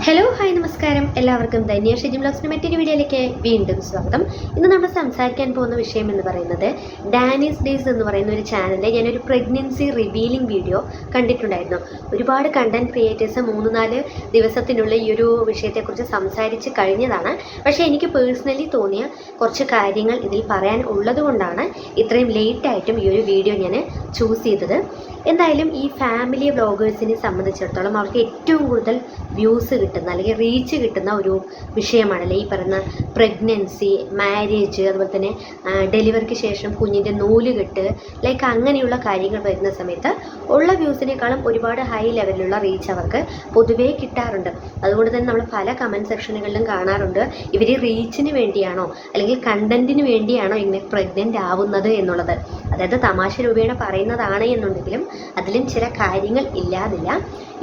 Hello hi നമസ്കാരം, എല്ലാവർക്കും ധന്യ ഷെജി ബ്ലോഗ്സിൻ്റെ മറ്റൊരു വീഡിയോയിലേക്ക് വീണ്ടും സ്വാഗതം. ഇന്ന് നമ്മൾ സംസാരിക്കാൻ പോകുന്ന വിഷയം എന്ന് പറയുന്നത് ഡാനീസ് ഡേയ്സ് എന്ന് പറയുന്ന ഒരു ചാനലിൽ ഞാനൊരു പ്രഗ്നൻസി റിവീലിംഗ് വീഡിയോ കണ്ടിട്ടുണ്ടായിരുന്നു. ഒരുപാട് കണ്ടന്റ് ക്രിയേറ്റേഴ്സ് 3-4 ദിവസത്തിനുള്ളിൽ ഈ ഒരു വിഷയത്തെക്കുറിച്ച് സംസാരിച്ച് കഴിഞ്ഞതാണ്. പക്ഷേ എനിക്ക് പേഴ്സണലി തോന്നിയ കുറച്ച് കാര്യങ്ങൾ ഇതിൽ പറയാൻ ഉള്ളത് കൊണ്ടാണ് ഇത്രയും ലേറ്റായിട്ടും ഈ ഒരു വീഡിയോ ഞാൻ ചൂസ് ചെയ്തത്. എന്തായാലും ഈ ഫാമിലി വ്ളോഗേഴ്സിനെ സംബന്ധിച്ചിടത്തോളം അവർക്ക് ഏറ്റവും കൂടുതൽ വ്യൂസ് കിട്ടുന്ന അല്ലെങ്കിൽ റീച്ച് കിട്ടുന്ന ഒരു വിഷയമാണല്ലേ ഈ പറയുന്ന പ്രഗ്നൻസി, മാരേജ്, അതുപോലെ തന്നെ ഡെലിവറിക്ക് ശേഷം കുഞ്ഞിൻ്റെ നൂലുകെട്ട്, ലൈക്ക് അങ്ങനെയുള്ള കാര്യങ്ങൾ വരുന്ന സമയത്ത് ഉള്ള വ്യൂസിനേക്കാളും ഒരുപാട് ഹൈ ലെവലിലുള്ള റീച്ച് അവർക്ക് പൊതുവേ കിട്ടാറുണ്ട്. അതുകൊണ്ട് തന്നെ നമ്മൾ പല കമൻറ്റ് സെക്ഷനുകളിലും കാണാറുണ്ട്, ഇവർ റീച്ചിന് വേണ്ടിയാണോ അല്ലെങ്കിൽ കണ്ടന്റിന് വേണ്ടിയാണോ ഇങ്ങനെ പ്രഗ്നൻ്റ് ആവുന്നത് എന്നുള്ളത്. അതായത് തമാശ രൂപേണ പറയുന്നതാണ് എന്നുണ്ടെങ്കിലും അതിലും ചില കാര്യങ്ങൾ ഇല്ലാതില്ല.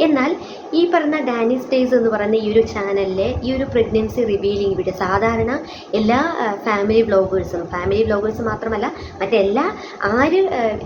എന്നാൽ ഈ പറഞ്ഞ ഡാനീസ് ഡേയ്സ് എന്ന് പറയുന്ന ഈ ഒരു ചാനലിലെ ഈ ഒരു പ്രഗ്നൻസി റിവീലിംഗ് വീഡിയോ സാധാരണ എല്ലാ ഫാമിലി വ്ളോഗേഴ്സ് മാത്രമല്ല മറ്റെല്ലാ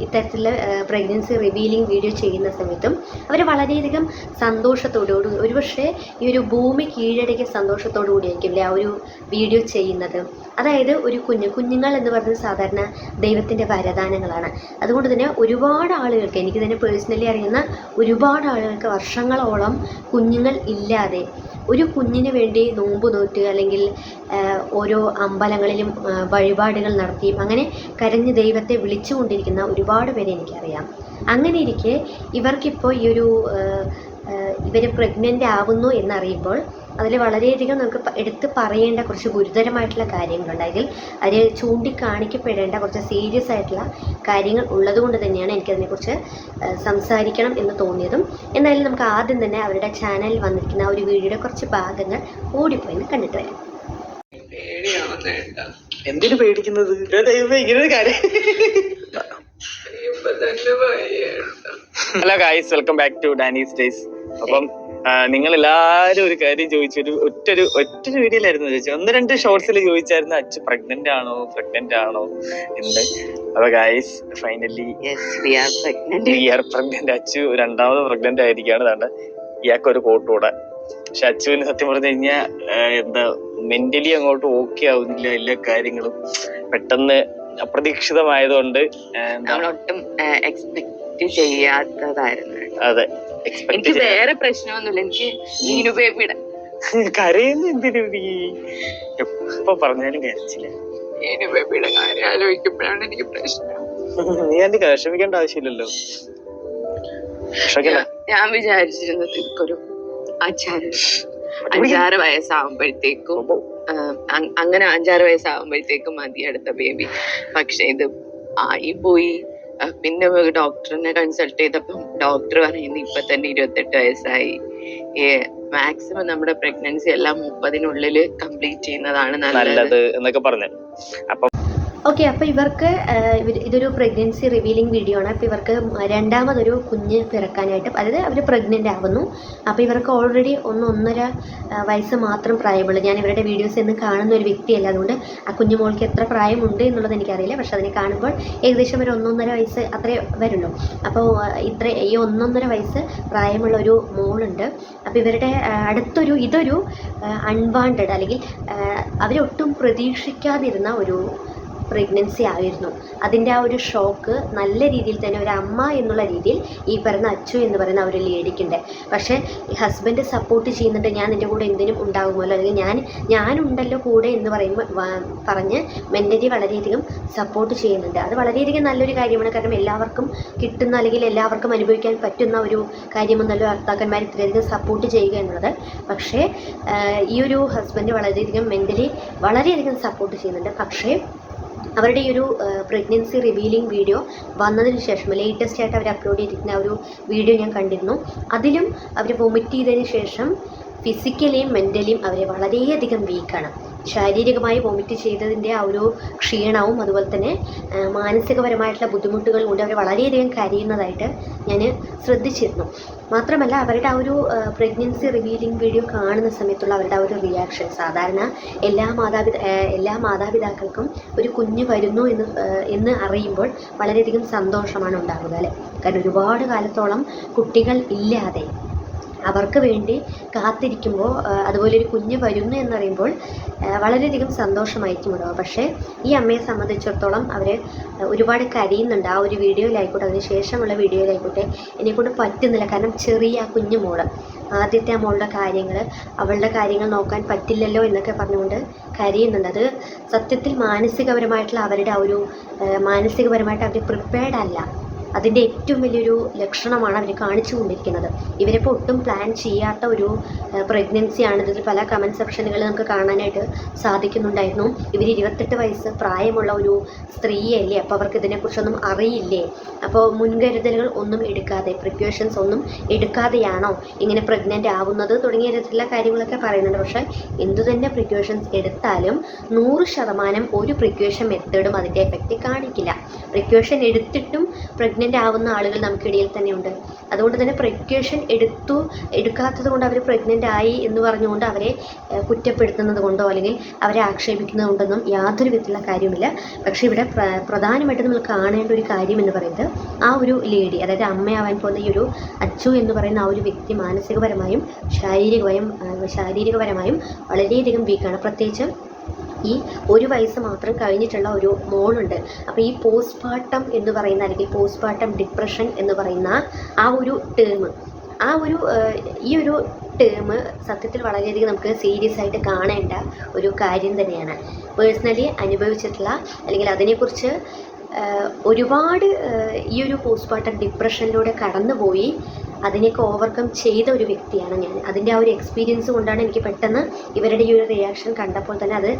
ഇത്തരത്തിലുള്ള പ്രഗ്നൻസി റിവീലിംഗ് വീഡിയോ ചെയ്യുന്ന സമയത്തും അവർ വളരെയധികം സന്തോഷത്തോടുകൂടി, ഒരുപക്ഷെ ഈ ഒരു ഭൂമി കീഴടക്കിയ സന്തോഷത്തോടു കൂടിയായിരിക്കും ആ ഒരു വീഡിയോ ചെയ്യുന്നത്. അതായത് ഒരു കുഞ്ഞുങ്ങൾ എന്ന് പറയുന്നത് സാധാരണ ദൈവത്തിൻ്റെ വരദാനങ്ങളാണ്. അതുകൊണ്ട് തന്നെ ഒരുപാട് ആളുകൾക്ക്, എനിക്ക് തന്നെ പേഴ്സണലി അറിയുന്ന ഒരുപാട് ആളുകൾക്ക് വർഷങ്ങളോളം കുഞ്ഞുങ്ങൾ ഇല്ലാതെ ഒരു കുഞ്ഞിന് വേണ്ടി നോമ്പ് നോറ്റ് അല്ലെങ്കിൽ ഓരോ അമ്പലങ്ങളിലും വഴിപാടുകൾ നടത്തിയും അങ്ങനെ കരഞ്ഞ് ദൈവത്തെ വിളിച്ചുകൊണ്ടിരിക്കുന്ന ഒരുപാട് പേരെ എനിക്കറിയാം. അങ്ങനെ ഇരിക്കെ ഇവർക്കിപ്പോൾ ഈ ഒരു ഇവർ പ്രഗ്നൻ്റ് ആവുന്നു എന്നറിയുമ്പോൾ അതിൽ വളരെയധികം നമുക്ക് എടുത്ത് പറയേണ്ട കുറച്ച് ഗുരുതരമായിട്ടുള്ള കാര്യങ്ങളുണ്ടെങ്കിൽ അതിൽ ചൂണ്ടിക്കാണിക്കപ്പെടേണ്ട കുറച്ച് സീരിയസ് ആയിട്ടുള്ള കാര്യങ്ങൾ ഉള്ളതുകൊണ്ട് തന്നെയാണ് എനിക്കതിനെക്കുറിച്ച് സംസാരിക്കണം എന്ന് തോന്നിയതും. എന്നാലും നമുക്ക് ആദ്യം തന്നെ അവരുടെ ചാനലിൽ വന്നിരിക്കുന്ന ഒരു വീഡിയോയുടെ കുറച്ച് ഭാഗങ്ങൾ ഓടിപ്പോയി കണ്ടിട്ട് വരാം. എന്തിനു പേടിക്കുന്നത്? ഇങ്ങനൊരു കാര്യം. Hello guys, welcome back to Dani's days. അപ്പം നിങ്ങൾ എല്ലാരും ഒരു കാര്യം ചോദിച്ചു, ഒറ്റൊരു വീഡിയോയിലായിരുന്നു ചോദിച്ചു. 1-2 ഷോർട്സിൽ ചോദിച്ചായിരുന്നു അച്ചു പ്രഗ്നന്റ് ആണോ എന്ന്. അപ്പൊ guys finally we are pregnant. Achu 2ാമത് പ്രഗ്നന്റ് ആയിരിക്കുകയാണ്. താണ്ട ഇയാൾക്ക് ഒരു കോട്ടൂടെ. പക്ഷെ അച്ചുവിന് സത്യം പറഞ്ഞു കഴിഞ്ഞാൽ എന്താ മെന്റലി അങ്ങോട്ട് ഓക്കെ ആവുന്നില്ല. എല്ലാ കാര്യങ്ങളും പെട്ടെന്ന് അപ്രതീക്ഷിതമായതുകൊണ്ട് ഒട്ടും എക്സ്പെക്ട് ചെയ്യാത്തതായിരുന്നു. അതെ, എനിക്ക് വേറെ പ്രശ്നമൊന്നുമില്ല. എനിക്ക് നീനു ബേബിയുടെ കരയുന്ന എന്തിനു? നീ എപ്പോ പറഞ്ഞാലും കരച്ചില്ല. നീനു ബേബിയുടെ കാര്യം ആലോചിക്കുമ്പോഴാണ് എനിക്ക് പ്രശ്നം. നീ എന്റെ വിഷമിക്കേണ്ട ആവശ്യമില്ലല്ലോ. ഞാൻ വിചാരിച്ചിരുന്നത് എനിക്കൊരു 5-6 വയസ്സാവുമ്പോഴത്തേക്കും അങ്ങനെ 5-6 വയസ്സാവുമ്പോഴത്തേക്കും മതി അടുത്ത ബേബി. പക്ഷെ ഇത് ആയി പോയി. പിന്നെ ഡോക്ടറിനെ കൺസൾട്ട് ചെയ്തപ്പം ഡോക്ടർ പറയുന്നത് ഇപ്പൊ തന്നെ 28 വയസ്സായി. മാക്സിമം നമ്മുടെ പ്രഗ്നൻസി എല്ലാം 30-നുള്ളിൽ കംപ്ലീറ്റ് ചെയ്യുന്നതാണ് നല്ലത് എന്നൊക്കെ പറഞ്ഞു. അപ്പൊ ഓക്കെ, അപ്പോൾ ഇവർക്ക് ഇതൊരു പ്രഗ്നൻസി റിവീലിംഗ് വീഡിയോ ആണ്. അപ്പോൾ ഇവർക്ക് 2ാമതൊരു കുഞ്ഞ് പിറക്കാനായിട്ട്, അതായത് അവർ പ്രഗ്നൻ്റ് ആവുന്നു. അപ്പോൾ ഇവർക്ക് ഓൾറെഡി 1-1.5 വയസ്സ് മാത്രം പ്രായമുള്ളൂ. ഞാൻ ഇവരുടെ വീഡിയോസ് എന്ന് കാണുന്ന ഒരു വ്യക്തിയല്ല, അതുകൊണ്ട് ആ കുഞ്ഞുമോൾക്ക് എത്ര പ്രായമുണ്ട് എന്നുള്ളത് എനിക്കറിയില്ല. പക്ഷെ അതിനെ കാണുമ്പോൾ ഏകദേശം ഒരു 1-1.5 വയസ്സ് അത്രേ വരുള്ളൂ. അപ്പോൾ ഈ 1-1.5 വയസ്സ് പ്രായമുള്ള ഒരു മോളുണ്ട്. അപ്പോൾ ഇവരുടെ ഇതൊരു അൺവാണ്ടഡ് അല്ലെങ്കിൽ അവരൊട്ടും പ്രതീക്ഷിക്കാതിരുന്ന ഒരു പ്രഗ്നൻസി ആയിരുന്നു. അതിൻ്റെ ആ ഒരു ഷോക്ക് നല്ല രീതിയിൽ തന്നെ ഒരു അമ്മ എന്നുള്ള രീതിയിൽ ഈ പറയുന്ന അച്ചു എന്ന് പറയുന്ന ഒരു ലേഡിക്കുണ്ട്. പക്ഷേ ഈ ഹസ്ബൻഡ് സപ്പോർട്ട് ചെയ്യുന്നുണ്ട്, ഞാൻ എൻ്റെ കൂടെ എന്തിനും ഉണ്ടാകുമല്ലോ, അല്ലെങ്കിൽ ഞാനുണ്ടല്ലോ കൂടെ എന്ന് പറഞ്ഞ് മെൻ്റലി വളരെയധികം സപ്പോർട്ട് ചെയ്യുന്നുണ്ട്. അത് വളരെയധികം നല്ലൊരു കാര്യമാണ്. കാരണം എല്ലാവർക്കും കിട്ടുന്ന അല്ലെങ്കിൽ എല്ലാവർക്കും അനുഭവിക്കാൻ പറ്റുന്ന ഒരു കാര്യമെന്നല്ലോ ഭർത്താക്കന്മാർ ഇത്രയധികം സപ്പോർട്ട് ചെയ്യുക എന്നുള്ളത്. പക്ഷേ ഈ ഒരു ഹസ്ബൻഡ് വളരെയധികം മെൻ്റലി വളരെയധികം സപ്പോർട്ട് ചെയ്യുന്നുണ്ട്. പക്ഷേ അവരുടെ ഈ ഒരു പ്രഗ്നൻസി റിവീലിംഗ് വീഡിയോ വന്നതിന് ശേഷം ലേറ്റസ്റ്റ് ആയിട്ട് അവർ അപ്ലോഡ് ചെയ്തിരിക്കുന്ന ഒരു വീഡിയോ ഞാൻ കണ്ടിരുന്നു. അതിലും അവർ വൊമിറ്റ് ചെയ്തതിന് ശേഷം ഫിസിക്കലിയും മെൻ്റലിയും അവർ വളരെയധികം വീക്കാണ്. ശാരീരികമായി വൊമിറ്റ് ചെയ്തതിൻ്റെ ആ ഒരു ക്ഷീണവും അതുപോലെ തന്നെ മാനസികപരമായിട്ടുള്ള ബുദ്ധിമുട്ടുകൾ കൊണ്ട് അവർ വളരെയധികം കരയുന്നതായിട്ട് ഞാൻ ശ്രദ്ധിച്ചിരുന്നു. മാത്രമല്ല അവരുടെ ആ ഒരു പ്രഗ്നൻസി റിവീലിംഗ് വീഡിയോ കാണുന്ന സമയത്തുള്ള അവരുടെ ആ ഒരു റിയാക്ഷൻ, സാധാരണ എല്ലാ മാതാപിതാക്കൾക്കും ഒരു കുഞ്ഞ് വരുന്നു എന്ന് അറിയുമ്പോൾ വളരെയധികം സന്തോഷമാണ് ഉണ്ടാകുക, അല്ലേ? കാരണം ഒരുപാട് കാലത്തോളം കുട്ടികൾ ഇല്ലാതെ അവർക്ക് വേണ്ടി കാത്തിരിക്കുമ്പോൾ അതുപോലെ ഒരു കുഞ്ഞ് വരുന്നു എന്നറിയുമ്പോൾ വളരെയധികം സന്തോഷമായിരിക്കും ഉണ്ടാവുക. പക്ഷേ ഈ അമ്മയെ സംബന്ധിച്ചിടത്തോളം അവർ ഒരുപാട് കരയുന്നുണ്ട്. ആ ഒരു വീഡിയോയിലായിക്കോട്ടെ, അതിന് ശേഷമുള്ള വീഡിയോയിലായിക്കോട്ടെ, എന്നെക്കൊണ്ട് പറ്റുന്നില്ല. കാരണം ചെറിയ ആ കുഞ്ഞു മോള്, ആദ്യത്തെ ആ മോളുടെ കാര്യങ്ങൾ, അവളുടെ കാര്യങ്ങൾ നോക്കാൻ പറ്റില്ലല്ലോ എന്നൊക്കെ പറഞ്ഞുകൊണ്ട് കരയുന്നുണ്ട്. അത് സത്യത്തിൽ മാനസികപരമായിട്ടുള്ള അവരുടെ ആ ഒരു മാനസികപരമായിട്ട് അവർ പ്രിപ്പയർഡ് അല്ല. അതിൻ്റെ ഏറ്റവും വലിയൊരു ലക്ഷണമാണ് അവർ കാണിച്ചു കൊണ്ടിരിക്കുന്നത്. ഇവരിപ്പോൾ ഒട്ടും പ്ലാൻ ചെയ്യാത്ത ഒരു പ്രഗ്നൻസിയാണ്. ഇതിൽ പല കമൻറ്റ് സെക്ഷനുകളിൽ നമുക്ക് കാണാനായിട്ട് സാധിക്കുന്നുണ്ടായിരുന്നു. ഇവർ 28 വയസ്സ് പ്രായമുള്ള ഒരു സ്ത്രീയല്ലേ, അപ്പോൾ അവർക്ക് ഇതിനെക്കുറിച്ചൊന്നും അറിയില്ലേ, അപ്പോൾ മുൻകരുതലുകൾ ഒന്നും എടുക്കാതെ, പ്രിക്വേഷൻസ് ഒന്നും എടുക്കാതെയാണോ ഇങ്ങനെ പ്രഗ്നൻ്റ് ആവുന്നത് തുടങ്ങിയ തരത്തിലുള്ള കാര്യങ്ങളൊക്കെ പറയുന്നുണ്ട്. പക്ഷേ എന്തു തന്നെ പ്രിക്വേഷൻസ് എടുത്താലും 100% ഒരു പ്രിക്വേഷൻ മെത്തേഡും അതിൻ്റെ എഫക്റ്റ് കാണിക്കില്ല. പ്രിക്വേഷൻ എടുത്തിട്ടും പ്രഗ്നൻ്റ് ആവുന്ന ആളുകൾ നമുക്കിടയിൽ തന്നെയുണ്ട്. അതുകൊണ്ട് തന്നെ പ്രിക്വേഷൻ എടുക്കാത്തത് കൊണ്ട് അവർ പ്രഗ്നൻ്റ് ആയി എന്ന് പറഞ്ഞുകൊണ്ട് അവരെ കുറ്റപ്പെടുത്തുന്നത് കൊണ്ടോ അല്ലെങ്കിൽ അവരെ ആക്ഷേപിക്കുന്നത് കൊണ്ടൊന്നും യാതൊരു വിധത്തിലുള്ള കാര്യമില്ല. പക്ഷേ ഇവിടെ പ്രധാനമായിട്ട് നമ്മൾ കാണേണ്ട ഒരു കാര്യം എന്ന് പറയുന്നത് ആ ഒരു ലേഡി, അതായത് അമ്മയാവാൻ പോകുന്ന ഈ ഒരു അച്ചു എന്ന് പറയുന്ന ആ ഒരു വ്യക്തി മാനസികപരമായും ശാരീരികപരമായും വളരെയധികം വീക്കാണ്. പ്രത്യേകിച്ച് ഈ 1 വയസ്സ് മാത്രം കഴിഞ്ഞിട്ടുള്ള ഒരു മോളുണ്ട്. അപ്പോൾ ഈ പോസ്റ്റ്പാർട്ടം എന്ന് പറയുന്ന, അല്ലെങ്കിൽ പോസ്റ്റ്പാർട്ടം ഡിപ്രഷൻ എന്ന് പറയുന്ന ആ ഒരു ടേം, ഈ ഒരു ടേം സത്യത്തിൽ വളരെയധികം നമുക്ക് സീരിയസ് ആയിട്ട് കാണേണ്ട ഒരു കാര്യം തന്നെയാണ്. പേഴ്സണലി അനുഭവിച്ചിട്ടുള്ള, അല്ലെങ്കിൽ അതിനെക്കുറിച്ച് ഒരുപാട് ഈ ഒരു പോസ്റ്റ്പാർട്ടം ഡിപ്രഷനിലൂടെ കടന്നുപോയി അതിനെയൊക്കെ ഓവർകം ചെയ്ത ഒരു വ്യക്തിയാണ് ഞാൻ. അതിൻ്റെ ആ ഒരു എക്സ്പീരിയൻസ് കൊണ്ടാണ് എനിക്ക് പെട്ടെന്ന് ഇവരുടെ ഈ ഒരു റിയാക്ഷൻ കണ്ടപ്പോൾ തന്നെ അത്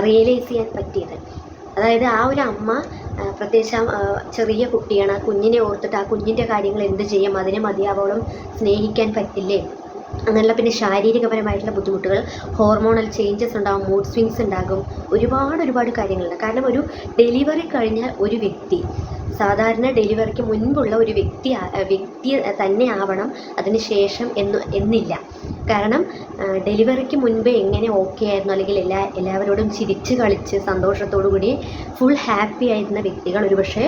റിയലൈസ് ചെയ്യാൻ പറ്റിയത്. അതായത് ആ ഒരു അമ്മ, പ്രത്യേകിച്ച് ചെറിയ കുട്ടിയാണ്, ആ കുഞ്ഞിനെ ഓർത്തിട്ട് ആ കുഞ്ഞിൻ്റെ കാര്യങ്ങൾ എന്ത് ചെയ്യും, അതിനെ മതിയാവോളം സ്നേഹിക്കാൻ പറ്റില്ലേ, അങ്ങനെയുള്ള പിന്നെ ശാരീരികപരമായിട്ടുള്ള ബുദ്ധിമുട്ടുകൾ, ഹോർമോണൽ ചേഞ്ചസ് ഉണ്ടാകും, മൂഡ് സ്വിങ്സ് ഉണ്ടാകും, ഒരുപാട് കാര്യങ്ങളുണ്ട്. കാരണം ഒരു ഡെലിവറി കഴിഞ്ഞാൽ ഒരു വ്യക്തി സാധാരണ ഡെലിവറിക്ക് മുൻപുള്ള ഒരു വ്യക്തി തന്നെ ആവണം അതിന് ശേഷം എന്നില്ല. കാരണം ഡെലിവറിക്ക് മുൻപേ എങ്ങനെ ഓക്കെ ആയിരുന്നു, അല്ലെങ്കിൽ എല്ലാവരോടും ചിരിച്ച് കളിച്ച് സന്തോഷത്തോടു കൂടി ഫുൾ ഹാപ്പി ആയിരുന്ന വ്യക്തികൾ ഒരുപക്ഷെ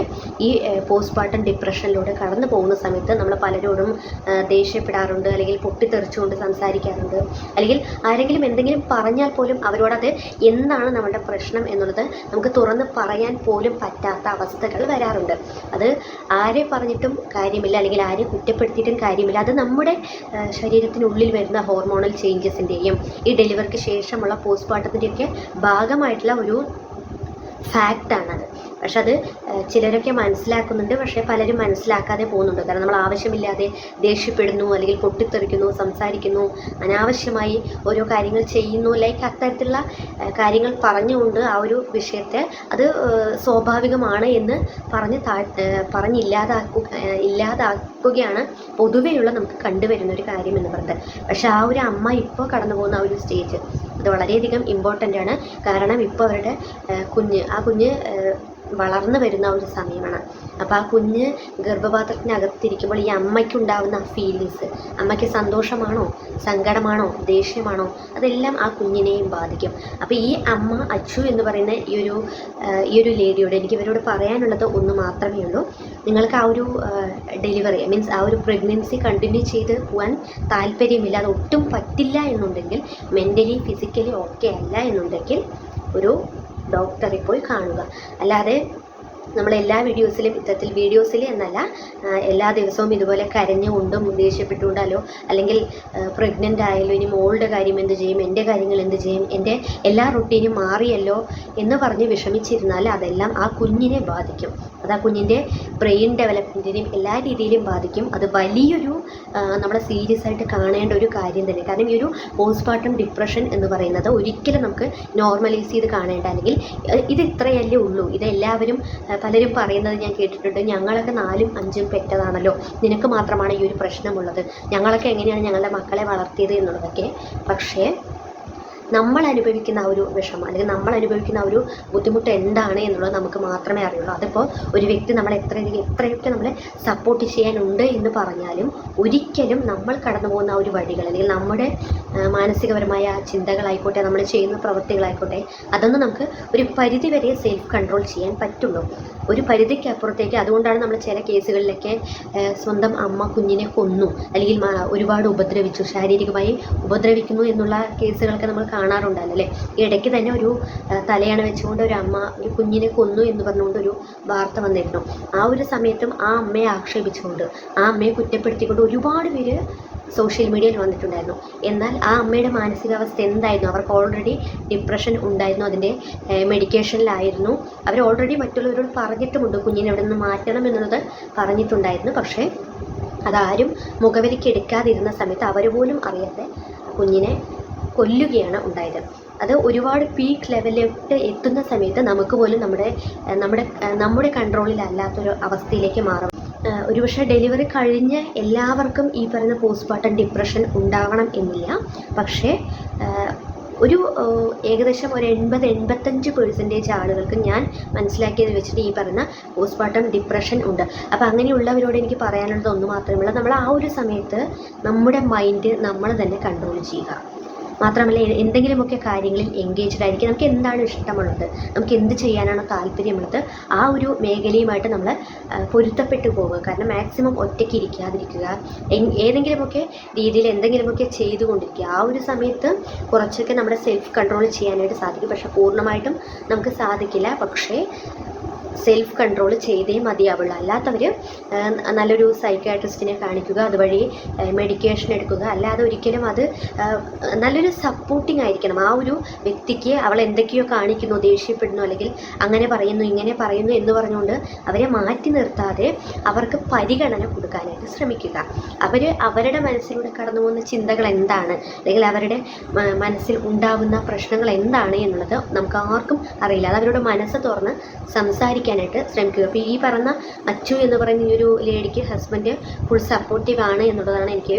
ഈ പോസ്റ്റ്പാർട്ടം ഡിപ്രഷനിലൂടെ കടന്നു പോകുന്ന സമയത്ത് നമ്മൾ പലരോടും ദേഷ്യപ്പെടാറുണ്ട്, അല്ലെങ്കിൽ പൊട്ടിത്തെറിച്ചുകൊണ്ട് സംസാരിക്കാറുണ്ട്, അല്ലെങ്കിൽ ആരെങ്കിലും എന്തെങ്കിലും പറഞ്ഞാൽ പോലും അവരോടത് എന്താണ് നമ്മുടെ പ്രശ്നം എന്നുള്ളത് നമുക്ക് തുറന്ന് പറയാൻ പോലും പറ്റാത്ത അവസ്ഥകൾ വരാറുണ്ട്. അത് ആരെ പറഞ്ഞിട്ടും കാര്യമില്ല, അല്ലെങ്കിൽ ആരെ കുറ്റപ്പെടുത്തിയിട്ടും കാര്യമില്ല. അത് നമ്മുടെ ശരീരത്തിനുള്ളിൽ വരുന്ന ഹോർമോണൽ ചേഞ്ചസിൻ്റെയും ഈ ഡെലിവറിക്ക് ശേഷമുള്ള പോസ്റ്റ്പാർട്ടത്തിൻ്റെയൊക്കെ ഭാഗമായിട്ടുള്ള ഒരു ഫാക്റ്റാണത്. പക്ഷെ അത് ചിലരൊക്കെ മനസ്സിലാക്കുന്നുണ്ട്, പക്ഷേ പലരും മനസ്സിലാക്കാതെ പോകുന്നുണ്ട്. കാരണം നമ്മൾ ആവശ്യമില്ലാതെ ദേഷ്യപ്പെടുന്നു, അല്ലെങ്കിൽ പൊട്ടിത്തെറിക്കുന്നു, സംസാരിക്കുന്നു, അനാവശ്യമായി ഓരോ കാര്യങ്ങൾ ചെയ്യുന്നു, ലൈക്ക് അത്തരത്തിലുള്ള കാര്യങ്ങൾ പറഞ്ഞുകൊണ്ട് ആ ഒരു വിഷയത്തെ അത് സ്വാഭാവികമാണ് എന്ന് പറഞ്ഞ് ഇല്ലാതാക്കുകയാണ് പൊതുവെയുള്ള നമുക്ക് കണ്ടുവരുന്ന ഒരു കാര്യം എന്ന് പറയുന്നത്. പക്ഷെ ആ ഒരു അമ്മ ഇപ്പോൾ കടന്നു പോകുന്ന ആ ഒരു സ്റ്റേജ് അത് വളരെയധികം ഇമ്പോർട്ടൻ്റ് ആണ്. കാരണം ഇപ്പോൾ അവരുടെ കുഞ്ഞ് വളർന്നു വരുന്ന ഒരു സമയമാണ്. അപ്പോൾ ആ കുഞ്ഞ് ഗർഭപാത്രത്തിനകത്തിരിക്കുമ്പോൾ ഈ അമ്മയ്ക്കുണ്ടാവുന്ന ആ ഫീലിങ്സ്, അമ്മയ്ക്ക് സന്തോഷമാണോ, സങ്കടമാണോ, ദേഷ്യമാണോ, അതെല്ലാം ആ കുഞ്ഞിനെയും ബാധിക്കും. അപ്പോൾ ഈ അമ്മ അച്ചു എന്ന് പറയുന്ന ഈ ഒരു ലേഡിയോട് എനിക്ക് ഇവരോട് പറയാനുള്ളത് ഒന്ന് മാത്രമേ ഉള്ളൂ. നിങ്ങൾക്ക് ആ ഒരു ഡെലിവറി മീൻസ് ആ ഒരു പ്രഗ്നൻസി കണ്ടിന്യൂ ചെയ്ത് പോകാൻ താല്പര്യമില്ല, അത് ഒട്ടും പറ്റില്ല എന്നുണ്ടെങ്കിൽ, മെൻ്റലി ഫിസിക്കലി ഓക്കെ അല്ല എന്നുണ്ടെങ്കിൽ ഒരു ഡോക്ടറെ പോയി കാണുക. അല്ലാതെ നമ്മൾ എല്ലാ വീഡിയോസിൽ എന്നല്ല, എല്ലാ ദിവസവും ഇതുപോലെ കരഞ്ഞുകൊണ്ടും ദേഷ്യപ്പെട്ടുകൊണ്ടല്ലോ, അല്ലെങ്കിൽ പ്രഗ്നൻ്റ് ആയല്ലോ, ഇനി മോളുടെ കാര്യം എന്ത് ചെയ്യും, എൻ്റെ കാര്യങ്ങൾ എന്ത് ചെയ്യും, എൻ്റെ എല്ലാ റുട്ടീനും മാറിയല്ലോ എന്ന് പറഞ്ഞ് വിഷമിച്ചിരുന്നാൽ അതെല്ലാം ആ കുഞ്ഞിനെ ബാധിക്കും. അത് ആ കുഞ്ഞിൻ്റെ ബ്രെയിൻ ഡെവലപ്മെൻറ്റിനെയും എല്ലാ രീതിയിലും ബാധിക്കും. അത് വലിയൊരു നമ്മൾ സീരിയസ് ആയിട്ട് കാണേണ്ട ഒരു കാര്യം തന്നെ. കാരണം ഈ ഒരു പോസ്റ്റ്പാർട്ടം ഡിപ്രഷൻ എന്ന് പറയുന്നത് ഒരിക്കലും നമുക്ക് നോർമലൈസ് ചെയ്ത് കാണേണ്ട, അല്ലെങ്കിൽ ഇത് ഇത്രയല്ലേ ഉള്ളൂ, ഇതെല്ലാവരും പലരും പറയുന്നത് ഞാൻ കേട്ടിട്ടുണ്ട്, ഞങ്ങളൊക്കെ 4ഉം 5ഉം പെറ്റതാണല്ലോ, നിനക്ക് മാത്രമാണ് ഈ ഒരു പ്രശ്നമുള്ളത്, ഞങ്ങളൊക്കെ എങ്ങനെയാണ് ഞങ്ങളുടെ മക്കളെ വളർത്തിയത് എന്നുള്ളതൊക്കെ. പക്ഷേ നമ്മൾ അനുഭവിക്കുന്ന ആ ഒരു വിഷമം അല്ലെങ്കിൽ നമ്മൾ അനുഭവിക്കുന്ന ആ ഒരു ബുദ്ധിമുട്ട് എന്താണ് എന്നുള്ളത് നമുക്ക് മാത്രമേ അറിയുള്ളൂ. അതിപ്പോൾ ഒരു വ്യക്തി നമ്മളെ എത്രയൊക്കെ നമ്മളെ സപ്പോർട്ട് ചെയ്യാനുണ്ട് എന്ന് പറഞ്ഞാലും ഒരിക്കലും നമ്മൾ കടന്നു പോകുന്ന ആ ഒരു വഴികൾ അല്ലെങ്കിൽ നമ്മുടെ മാനസികപരമായ ചിന്തകളായിക്കോട്ടെ, നമ്മൾ ചെയ്യുന്ന പ്രവൃത്തികളായിക്കോട്ടെ, അതൊന്നും നമുക്ക് ഒരു പരിധി വരെ സെൽഫ് കൺട്രോൾ ചെയ്യാൻ പറ്റുള്ളൂ. ഒരു പരിധിക്ക് അപ്പുറത്തേക്ക്, അതുകൊണ്ടാണ് നമ്മൾ ചില കേസുകളിലൊക്കെ സ്വന്തം അമ്മ കുഞ്ഞിനെ കൊന്നു അല്ലെങ്കിൽ ഒരുപാട് ഉപദ്രവിച്ചു, ശാരീരികമായി ഉപദ്രവിക്കുന്നു എന്നുള്ള കേസുകളൊക്കെ നമ്മൾ കാണാറുണ്ടല്ലോ അല്ലേ. ഈ ഇടയ്ക്ക് തന്നെ ഒരു തലയണ വെച്ചുകൊണ്ട് ഒരു അമ്മ ഒരു കുഞ്ഞിനെ കൊന്നു എന്ന് പറഞ്ഞുകൊണ്ട് ഒരു വാർത്ത വന്നിരുന്നു. ആ ഒരു സമയത്തും ആ അമ്മയെ ആക്ഷേപിച്ചുകൊണ്ട്, ആ അമ്മയെ കുറ്റപ്പെടുത്തിക്കൊണ്ട് ഒരുപാട് പേര് സോഷ്യൽ മീഡിയയിൽ വന്നിട്ടുണ്ടായിരുന്നു. എന്നാൽ ആ അമ്മയുടെ മാനസികാവസ്ഥ എന്തായിരുന്നു? അവർക്ക് ഓൾറെഡി ഡിപ്രഷൻ ഉണ്ടായിരുന്നു, അതിൻ്റെ മെഡിക്കേഷനിലായിരുന്നു. അവർ ഓൾറെഡി മറ്റുള്ളവരോട് പറഞ്ഞിട്ടുമുണ്ട് കുഞ്ഞിനെ അവിടെ നിന്ന് മാറ്റണം എന്നുള്ളത് പറഞ്ഞിട്ടുണ്ടായിരുന്നു. പക്ഷേ അതാരും മുഖവിലേക്ക് എടുക്കാതിരുന്ന സമയത്ത് അവർ പോലും അറിയാതെ കുഞ്ഞിനെ കൊല്ലുകയാണ് ഉണ്ടായത്. അത് ഒരുപാട് പീക്ക് ലെവലിലോട്ട് എത്തുന്ന സമയത്ത് നമുക്ക് പോലും നമ്മുടെ കൺട്രോളിലല്ലാത്തൊരു അവസ്ഥയിലേക്ക് മാറും. ഒരുപക്ഷെ ഡെലിവറി കഴിഞ്ഞ് എല്ലാവർക്കും ഈ പറയുന്ന പോസ്റ്റ്മോർട്ടം ഡിപ്രഷൻ ഉണ്ടാവണം എന്നില്ല. പക്ഷേ ഏകദേശം ഒരു 80-85% ആളുകൾക്ക് ഞാൻ മനസ്സിലാക്കിയത് വെച്ചിട്ട് ഈ പറയുന്ന പോസ്റ്റ്മോർട്ടം ഡിപ്രഷൻ ഉണ്ട്. അപ്പോൾ അങ്ങനെയുള്ളവരോട് എനിക്ക് പറയാനുള്ളത് ഒന്ന് മാത്രമല്ല, നമ്മൾ ആ ഒരു സമയത്ത് നമ്മുടെ മൈൻഡ് നമ്മൾ തന്നെ കൺട്രോൾ ചെയ്യുക. മാത്രമല്ല എന്തെങ്കിലുമൊക്കെ കാര്യങ്ങളിൽ എൻഗേജ്ഡ് ആയിരിക്കും. നമുക്ക് എന്താണ് ഇഷ്ടമുള്ളത്, നമുക്ക് എന്ത് ചെയ്യാനാണോ താല്പര്യമുള്ളത്, ആ ഒരു മേഖലയുമായിട്ട് നമ്മൾ പൊരുത്തപ്പെട്ടു പോവുക. കാരണം മാക്സിമം ഒറ്റയ്ക്ക് ഇരിക്കാതിരിക്കുക, ഏതെങ്കിലുമൊക്കെ രീതിയിൽ എന്തെങ്കിലുമൊക്കെ ചെയ്തുകൊണ്ടിരിക്കുക. ആ ഒരു സമയത്ത് കുറച്ചൊക്കെ നമ്മുടെ സെൽഫ് കൺട്രോൾ ചെയ്യാനായിട്ട് സാധിക്കും. പക്ഷെ പൂർണ്ണമായിട്ടും നമുക്ക് സാധിക്കില്ല. പക്ഷേ സെൽഫ് കൺട്രോൾ ചെയ്തേ മതിയാവുള്ളൂ. അല്ലാത്തവർ നല്ലൊരു സൈക്കാട്രിസ്റ്റിനെ കാണിക്കുക, അതുവഴി മെഡിക്കേഷൻ എടുക്കുക. അല്ലാതെ ഒരിക്കലും അത് നല്ലൊരു സപ്പോർട്ടിങ് ആയിരിക്കണം. ആ ഒരു വ്യക്തിക്ക് അവൾ എന്തൊക്കെയോ കാണിക്കുന്നു, ദേഷ്യപ്പെടുന്നു, അല്ലെങ്കിൽ അങ്ങനെ പറയുന്നു ഇങ്ങനെ പറയുന്നു എന്ന് പറഞ്ഞുകൊണ്ട് അവരെ മാറ്റി നിർത്താതെ അവർക്ക് പരിഗണന കൊടുക്കാനായിട്ട് ശ്രമിക്കുക. അവരുടെ മനസ്സിലൂടെ കടന്നു പോകുന്ന ചിന്തകൾ എന്താണ്, അല്ലെങ്കിൽ അവരുടെ മനസ്സിൽ ഉണ്ടാകുന്ന പ്രശ്നങ്ങൾ എന്താണ് എന്നുള്ളത് നമുക്ക് ആർക്കും അറിയില്ല. അത് അവരുടെ മനസ്സ് തുറന്ന് സംസാരിക്കാനായിട്ട് ശ്രമിക്കുക. അപ്പോൾ ഈ പറഞ്ഞ അച്ചു എന്ന് പറയുന്ന ഈ ഒരു ലേഡിക്ക് ഹസ്ബൻഡ് ഫുൾ സപ്പോർട്ടീവ് ആണ് എന്നുള്ളതാണ് എനിക്ക്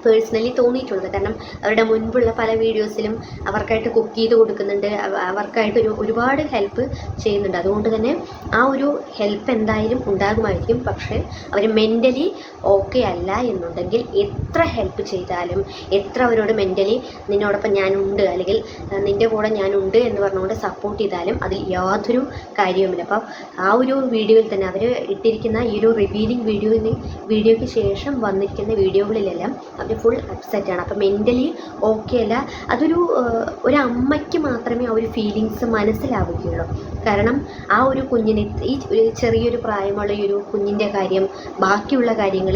പേഴ്സണലി തോന്നിയിട്ടുള്ളത്. കാരണം അവരുടെ മുൻപുള്ള പല വീഡിയോസിലും അവർക്കായിട്ട് കുക്ക് ചെയ്ത് കൊടുക്കുന്നുണ്ട്, അവർക്കായിട്ട് ഒരുപാട് ഹെൽപ്പ് ചെയ്യുന്നുണ്ട്. അതുകൊണ്ട് തന്നെ ആ ഒരു ഹെൽപ്പ് എന്തായാലും ഉണ്ടാകുമായിരിക്കും. പക്ഷേ അവർ മെൻ്റലി ഓക്കെ അല്ല എന്നുണ്ടെങ്കിൽ എത്ര ഹെൽപ്പ് ചെയ്താലും, എത്ര അവരോട് മെൻ്റലി നിന്നോടൊപ്പം ഞാനുണ്ട് അല്ലെങ്കിൽ നിൻ്റെ കൂടെ ഞാനുണ്ട് എന്ന് പറഞ്ഞുകൊണ്ട് സപ്പോർട്ട് ചെയ്താലും അതിൽ യാതൊരു കാര്യവുമില്ല. അപ്പോൾ ആ ഒരു വീഡിയോയിൽ തന്നെ അവർ ഇട്ടിരിക്കുന്ന ഈ ഒരു റിവീലിംഗ് വീഡിയോയ്ക്ക് ശേഷം വന്നിരിക്കുന്ന വീഡിയോകളിലെല്ലാം അവർ ഫുൾ അപ്സെറ്റാണ്. അപ്പോൾ മെൻ്റലി ഓക്കെ അല്ല. ഒരു അമ്മയ്ക്ക് മാത്രമേ ആ ഒരു ഫീലിങ്സ് മനസ്സിലാവുകയുള്ളൂ. കാരണം ആ ഒരു കുഞ്ഞിന് ഈ ചെറിയൊരു പ്രായമുള്ള ഈ ഒരു കുഞ്ഞിൻ്റെ കാര്യം, ബാക്കിയുള്ള കാര്യങ്ങൾ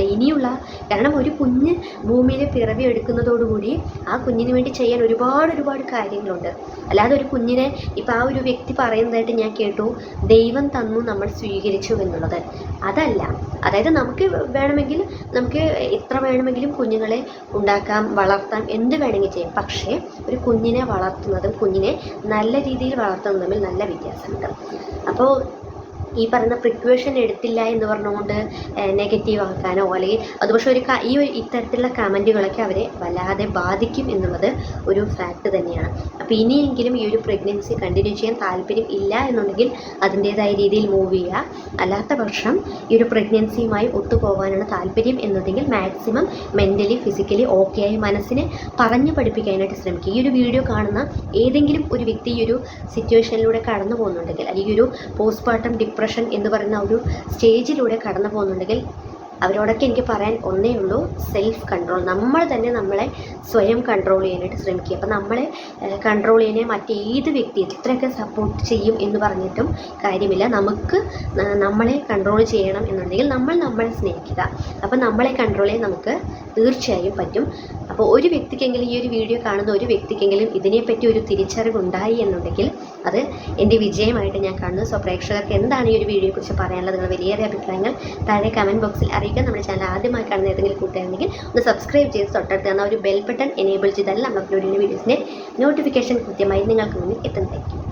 കാരണം ഒരു കുഞ്ഞ് ഭൂമിയിൽ പിറവി എടുക്കുന്നതോടുകൂടി ആ കുഞ്ഞിന് വേണ്ടി ചെയ്യാൻ ഒരുപാട് കാര്യങ്ങളുണ്ട്. അല്ലാതെ ഒരു കുഞ്ഞിനെ ഇപ്പോൾ ആ ഒരു വ്യക്തി പറയുന്നതായിട്ട് ഞാൻ കേട്ടു, ദൈവം തന്നു നമ്മൾ സ്വീകരിച്ചു എന്നുള്ളത്. അതല്ല. അതായത് നമുക്ക് എത്ര വേണമെങ്കിലും കുഞ്ഞുങ്ങളെ ഉണ്ടാക്കാം, വളർത്താം, എന്ത് വേണമെങ്കിൽ ചെയ്യാം. പക്ഷേ ഒരു കുഞ്ഞിനെ വളർത്തുന്നതും കുഞ്ഞിനെ നല്ല രീതിയിൽ വളർത്തുന്നതും തമ്മിൽ നല്ല വ്യത്യാസമുണ്ട്. അപ്പോൾ ഈ പറയുന്ന പ്രിക്വേഷൻ എടുത്തില്ല എന്ന് പറഞ്ഞുകൊണ്ട് നെഗറ്റീവ് ആക്കാനോ അല്ലെങ്കിൽ അത് പക്ഷേ ഇത്തരത്തിലുള്ള കമൻറ്റുകളൊക്കെ അവരെ വല്ലാതെ ബാധിക്കും എന്നുള്ളത് ഒരു ഫാക്റ്റ് തന്നെയാണ്. അപ്പോൾ ഇനിയെങ്കിലും ഈ ഒരു പ്രഗ്നൻസി കണ്ടിന്യൂ ചെയ്യാൻ താല്പര്യം ഇല്ല എന്നുണ്ടെങ്കിൽ അതിൻ്റേതായ രീതിയിൽ മൂവ് ചെയ്യുക. അല്ലാത്ത പക്ഷം ഈ ഒരു പ്രഗ്നൻസിയുമായി ഒത്തുപോകാനാണ് താല്പര്യം എന്നുണ്ടെങ്കിൽ മാക്സിമം മെൻ്റലി ഫിസിക്കലി ഓക്കെ ആയി മനസ്സിനെ പറഞ്ഞു പഠിപ്പിക്കാനായിട്ട് ശ്രമിക്കുക. ഈ ഒരു വീഡിയോ കാണുന്ന ഏതെങ്കിലും ഒരു വ്യക്തി ഈ ഒരു സിറ്റുവേഷനിലൂടെ കടന്നു പോകുന്നുണ്ടെങ്കിൽ, അല്ലെങ്കിൽ ഈ ഒരു പോസ്റ്റ്മോർട്ടം ഡിപ്രഷൻ എന്ന് പറയുന്ന ഒരു സ്റ്റേജിലൂടെ കടന്നു പോകുന്നുണ്ടെങ്കിൽ അവരോടൊക്കെ എനിക്ക് പറയാൻ ഒന്നേ ഉള്ളൂ, സെൽഫ് കൺട്രോൾ. നമ്മൾ തന്നെ നമ്മളെ സ്വയം കൺട്രോൾ ചെയ്യാനായിട്ട് ശ്രമിക്കുക. അപ്പോൾ നമ്മളെ കൺട്രോൾ ചെയ്യാൻ മറ്റേത് വ്യക്തി എത്രയൊക്കെ സപ്പോർട്ട് ചെയ്യും എന്ന് പറഞ്ഞിട്ടും കാര്യമില്ല. നമുക്ക് നമ്മളെ കൺട്രോൾ ചെയ്യണം എന്നുണ്ടെങ്കിൽ നമ്മളെ സ്നേഹിക്കുക. അപ്പോൾ നമ്മളെ കൺട്രോൾ ചെയ്യാൻ നമുക്ക് തീർച്ചയായും പറ്റും. അപ്പോൾ ഒരു വ്യക്തിക്കെങ്കിലും, ഈ ഒരു വീഡിയോ കാണുന്ന ഒരു വ്യക്തിക്കെങ്കിലും ഇതിനെപ്പറ്റി ഒരു തിരിച്ചറിവുണ്ടായി എന്നുണ്ടെങ്കിൽ അത് എൻ്റെ വിജയമായിട്ട് ഞാൻ കാണുന്നു. സോ പ്രേക്ഷകർക്ക് എന്താണ് ഈ ഒരു വീഡിയോയെക്കുറിച്ച് പറയാനുള്ളത്, നിങ്ങൾ വലിയേറെ അഭിപ്രായങ്ങൾ താഴെ കമൻറ്റ് ബോക്സിൽ അറിയിക്കുക. നമ്മുടെ ചാനൽ ആദ്യമായി കാണുന്ന ഏതെങ്കിലും കൂട്ടുകാരുണ്ടെങ്കിൽ ഒന്ന് സബ്സ്ക്രൈബ് ചെയ്ത് തൊട്ടടുത്ത് തന്ന ഒരു ബെൽ ബട്ടൺ എനേബിൾ ചെയ്താൽ നമ്മൾ അപ്ലോഡ് ചെയ്യുന്ന വീഡിയോസിൻ്റെ നോട്ടിഫിക്കേഷൻ കൃത്യമായി നിങ്ങൾക്ക് മുന്നിൽ എത്തുന്നതായിരിക്കും.